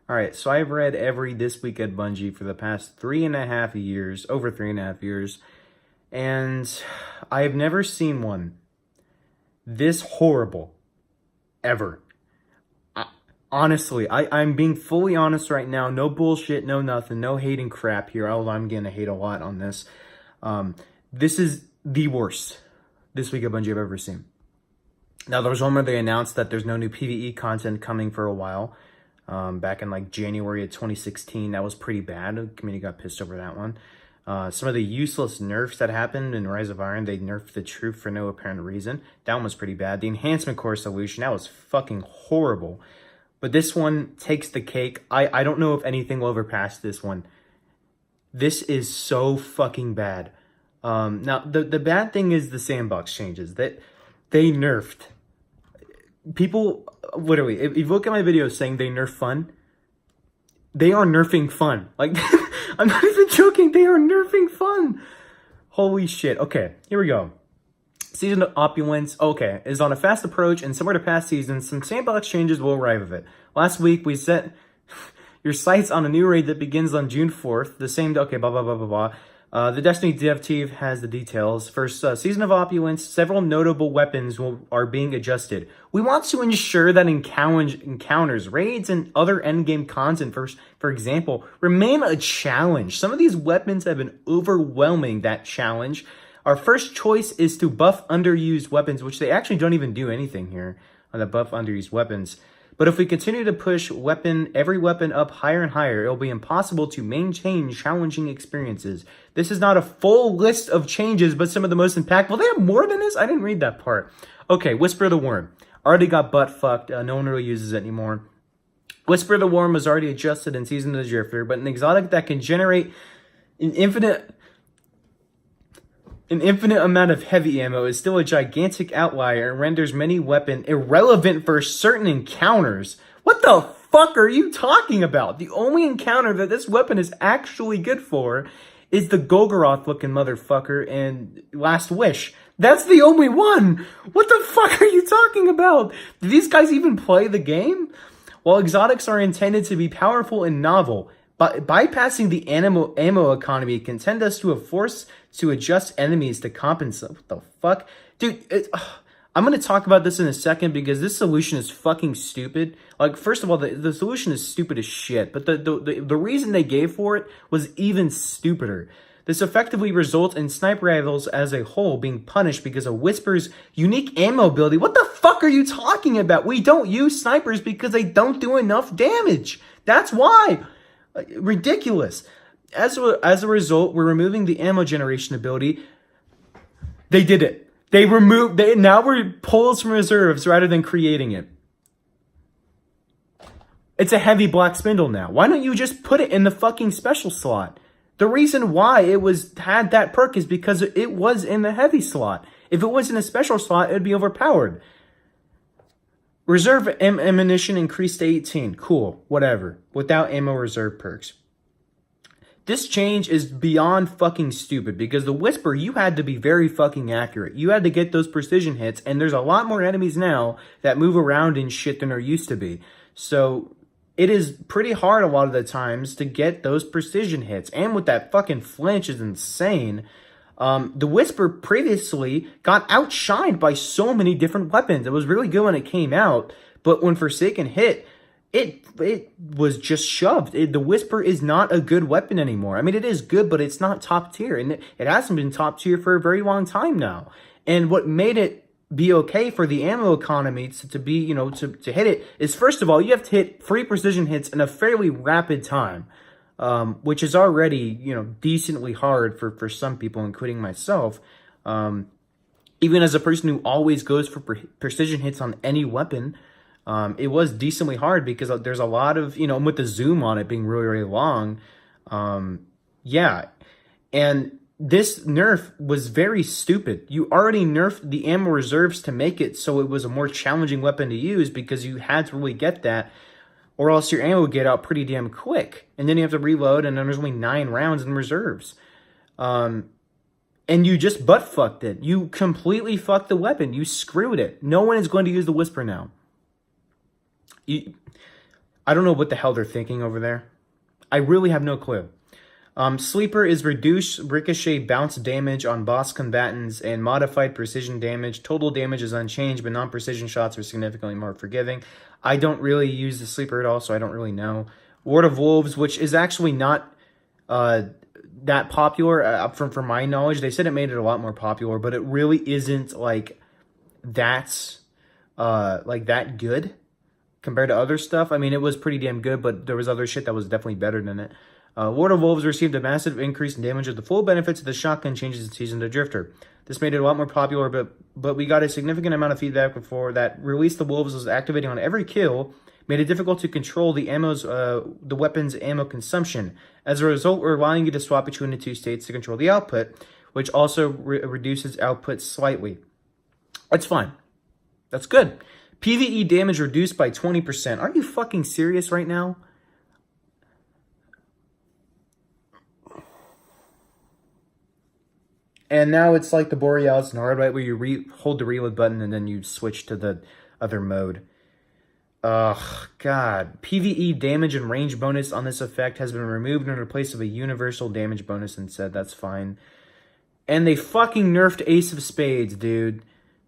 Alright, so I've read every This Week at Bungie for the past 3.5 years, over 3.5 years, and I've never seen one this horrible, ever. Honestly, I'm being fully honest right now. No bullshit, no nothing, no hating crap here, although I'm gonna hate a lot on this. This is the worst This Week at Bungie I've ever seen. Now, there was one where they announced that there's no new PvE content coming for a while. Back in like January of 2016, that was pretty bad. The community got pissed over that one. Some of the useless nerfs that happened in Rise of Iron, they nerfed the troop for no apparent reason. That one was pretty bad. The enhancement core solution, that was fucking horrible. But this one takes the cake. I don't know if anything will overpass this one. This is so fucking bad. Now, the bad thing is the sandbox changes. That they nerfed. People, literally, if you look at my videos saying they nerf fun, they are nerfing fun. Like, I'm not even joking, they are nerfing fun. Holy shit. Okay, here we go. Season of Opulence, okay, is on a fast approach, and similar to past seasons, some sandbox changes will arrive of it. Last week, we set your sights on a new raid that begins on June 4th. The same, okay, blah, blah, blah, blah, blah. The Destiny dev team has the details. First, Season of Opulence, several notable weapons are being adjusted. We want to ensure that encounters, raids, and other endgame content, for example, remain a challenge. Some of these weapons have been overwhelming that challenge. Our first choice is to buff underused weapons, which they actually don't even do anything here on the buff underused weapons. But if we continue to push every weapon up higher and higher, it'll be impossible to maintain challenging experiences. This is not a full list of changes, but some of the most impactful. They have more than this? I didn't read that part. Okay, Whisper of the Worm. Already got butt fucked. No one really uses it anymore. Whisper of the Worm was already adjusted in Season of the Drifter, but an exotic that can generate an infinite amount of heavy ammo is still a gigantic outlier and renders many weapons irrelevant for certain encounters. What the fuck are you talking about? The only encounter that this weapon is actually good for is the Golgoroth-looking motherfucker and Last Wish. That's the only one! What the fuck are you talking about? Do these guys even play the game? While exotics are intended to be powerful and novel, but bypassing the ammo economy can tend us to a force to adjust enemies to compensate. What the fuck? Dude, I'm going to talk about this in a second because this solution is fucking stupid. Like, first of all, the solution is stupid as shit, but the reason they gave for it was even stupider. This effectively results in sniper rifles as a whole being punished because of Whisper's unique ammo ability. What the fuck are you talking about? We don't use snipers because they don't do enough damage. That's why. Ridiculous. As a result, we're removing the ammo generation ability. They did it. Now we're pulls from reserves rather than creating it. It's a heavy black spindle now. Why don't you just put it in the fucking special slot? The reason why it had that perk is because it was in the heavy slot. If it was in a special slot, it'd be overpowered. Reserve ammunition increased to 18. Cool, whatever. Without ammo reserve perks. This change is beyond fucking stupid because the Whisper, you had to be very fucking accurate. You had to get those precision hits, and there's a lot more enemies now that move around and shit than there used to be. So it is pretty hard a lot of the times to get those precision hits. And with that fucking flinch is insane. The Whisper previously got outshined by so many different weapons. It was really good when it came out, but when Forsaken hit, it was just shoved. The Whisper is not a good weapon anymore. I mean, it is good, but it's not top tier, and it hasn't been top tier for a very long time now. And what made it be okay for the ammo economy to be, you know, to hit it is, first of all, you have to hit 3 precision hits in a fairly rapid time. Which is already, you know, decently hard for some people, including myself. Even as a person who always goes for precision hits on any weapon, it was decently hard because there's a lot of, you know, with the zoom on it being really, really long. Yeah. And this nerf was very stupid. You already nerfed the ammo reserves to make it so it was a more challenging weapon to use because you had to really get that, or else your ammo would get out pretty damn quick. And then you have to reload, and then there's only 9 rounds in reserves. And you just butt-fucked it. You completely fucked the weapon. You screwed it. No one is going to use the Whisper now. I don't know what the hell they're thinking over there. I really have no clue. Sleeper is reduced ricochet bounce damage on boss combatants and modified precision damage. Total damage is unchanged, but non-precision shots are significantly more forgiving. I don't really use the sleeper at all, so I don't really know. Ward of Wolves, which is actually not that popular from my knowledge. They said it made it a lot more popular, but it really isn't like that good compared to other stuff. I mean, it was pretty damn good, but there was other shit that was definitely better than it. Ward of Wolves received a massive increase in damage with the full benefits of the shotgun changes in Season to Drifter. This made it a lot more popular, but we got a significant amount of feedback before that. Release the Wolves was activating on every kill, made it difficult to control the weapon's ammo consumption. As a result, we're allowing you to swap between the two states to control the output, which also reduces output slightly. That's fine. That's good. PvE damage reduced by 20%. Are you fucking serious right now? And now it's like the Borealis in hard, right? Where you hold the reload button and then you switch to the other mode. Ugh, God. PvE damage and range bonus on this effect has been removed in place of a universal damage bonus instead. That's fine. And they fucking nerfed Ace of Spades, dude.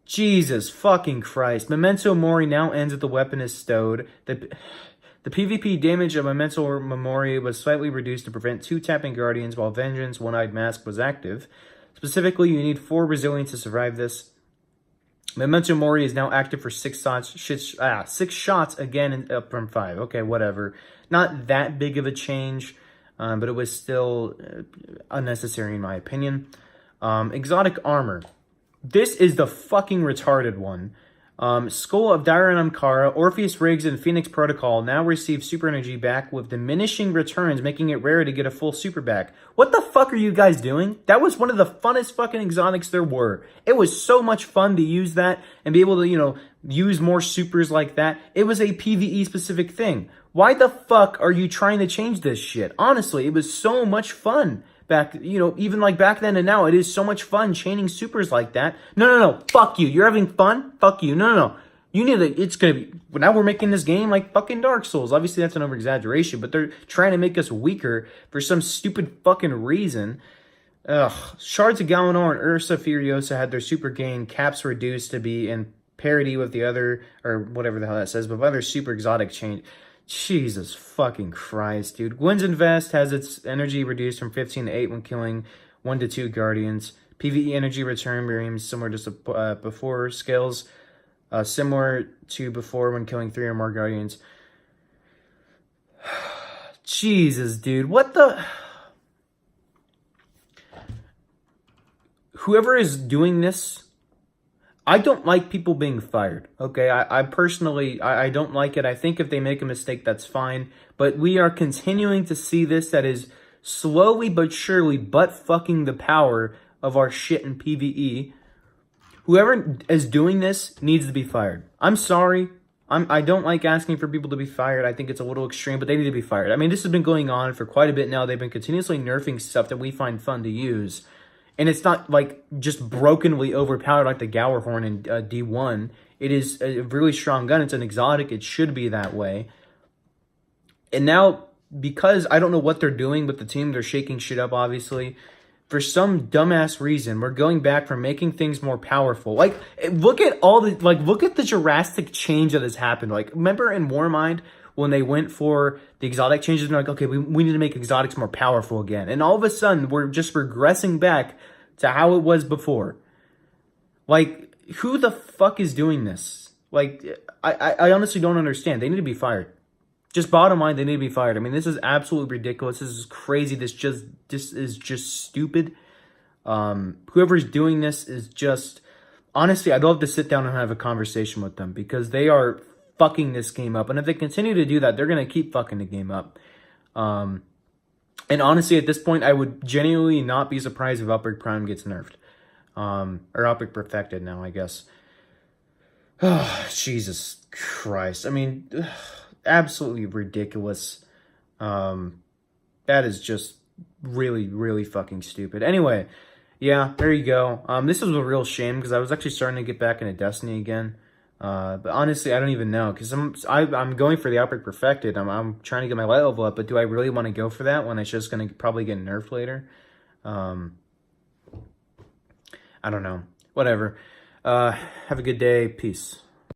Jesus fucking Christ. Memento Mori now ends if the weapon is stowed. The PvP damage of Memento Mori was slightly reduced to prevent 2 tapping Guardians while Vengeance One-Eyed Mask was active. Specifically, you need 4 resilience to survive this. Memento Mori is now active for 6 shots again, up from 5. Okay, whatever. Not that big of a change, but it was still unnecessary in my opinion. Exotic armor. This is the fucking retarded one. Skull of Diran Amkara, Orpheus Riggs, and Phoenix Protocol now receive super energy back with diminishing returns, making it rare to get a full super back. What the fuck are you guys doing? That was one of the funnest fucking exotics there were. It was so much fun to use that and be able to, you know, use more supers like that. It was a PvE specific thing. Why the fuck are you trying to change this shit? Honestly, it was so much fun. Back, you know, even like back then and now, it is so much fun chaining supers like that. No. Fuck you. You're having fun? Fuck you. No. You need to, it's going to be, now we're making this game like fucking Dark Souls. Obviously, that's an over-exaggeration, but they're trying to make us weaker for some stupid fucking reason. Ugh. Shards of Galanor and Ursa Furiosa had their super gain caps reduced to be in parity with the other, or whatever the hell that says, but other super exotic change. Jesus fucking Christ, dude. Gwyn's Invest has its energy reduced from 15 to 8 when killing 1 to 2 Guardians. PvE energy return remains similar to before. Scales similar to before when killing 3 or more Guardians. Jesus, dude. What the... Whoever is doing this... I don't like people being fired, okay? I personally, I don't like it. I think if they make a mistake, that's fine. But we are continuing to see this that is slowly but surely butt-fucking the power of our shit in PvE. Whoever is doing this needs to be fired. I'm sorry. I don't like asking for people to be fired. I think it's a little extreme, but they need to be fired. I mean, this has been going on for quite a bit now. They've been continuously nerfing stuff that we find fun to use. And it's not like just brokenly overpowered like the Gowerhorn in D1. It is a really strong gun. It's an exotic. It should be that way. And now, because I don't know what they're doing with the team, they're shaking shit up, obviously. For some dumbass reason, we're going back from making things more powerful. Like, look at look at the drastic change that has happened. Like, remember in Warmind, when they went for the exotic changes, they're like, okay, we need to make exotics more powerful again. And all of a sudden, we're just regressing back to how it was before. Like, who the fuck is doing this? Like, I honestly don't understand. They need to be fired. Just bottom line, they need to be fired. I mean, this is absolutely ridiculous. This is crazy. This is just stupid. Whoever's doing this is just... Honestly, I'd love to sit down and have a conversation with them because they are fucking this game up. And if they continue to do that, they're going to keep fucking the game up. And honestly, at this point, I would genuinely not be surprised if Outbreak Prime gets nerfed. Or Outbreak Perfected now, I guess. Oh, Jesus Christ. I mean, absolutely ridiculous. That is just really, really fucking stupid. Anyway, yeah, there you go. This was a real shame because I was actually starting to get back into Destiny again. But honestly, I don't even know, because I'm going for the Outbreak Perfected. I'm trying to get my light level up, but do I really want to go for that when it's just going to probably get nerfed later? I don't know. Whatever. Have a good day. Peace.